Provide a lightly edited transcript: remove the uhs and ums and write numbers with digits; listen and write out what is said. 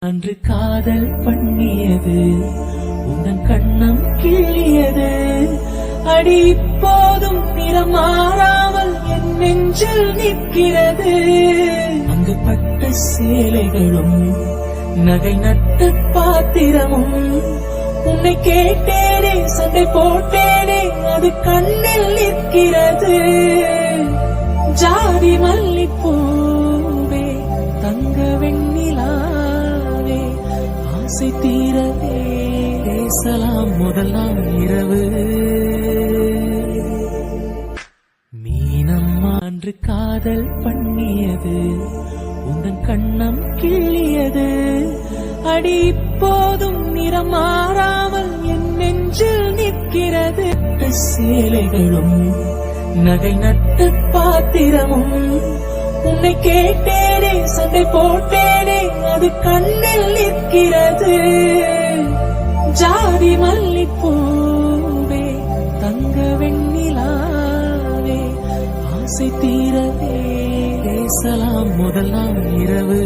அன்று காதல் பண்ணியது உன் கண்ணம் கிள்ளியது அடி இப்போதும் நிறம் மாறாமல் என் நெஞ்சில் நிற்கிறது. அங்கு பட்ட சேலைகளும் நகை நட்டு பாத்திரமும் உன்னை கேட்டேனே சண்டை போட்டேனே அது கண்ணில் நிற்கிறது. ஜாதி மல்லிப்பூவே தங்க வெண்ணிலாவே ஆசை தீரவே பேசலாம் முதல் நாள் இரவு. மீனம்மா அன்று காதல் பண்ணியது உன் கண்ணம் கிள்ளியது அடி இப்போதும் நிறம் மாறாமல் என் நெஞ்சில் நிற்கிறது. சேலைகளும் நகை நட்டு பாத்திரமும் உன்னை கேட்டேனே சண்டை போட்டேனே அது கண்ணில் நிற்கிறது. ஜாதி மல்லிப்பூவே தங்க வெண்ணிலாவே ஆசை தீரவே பேசலாம் முதல் நாள் இரவு.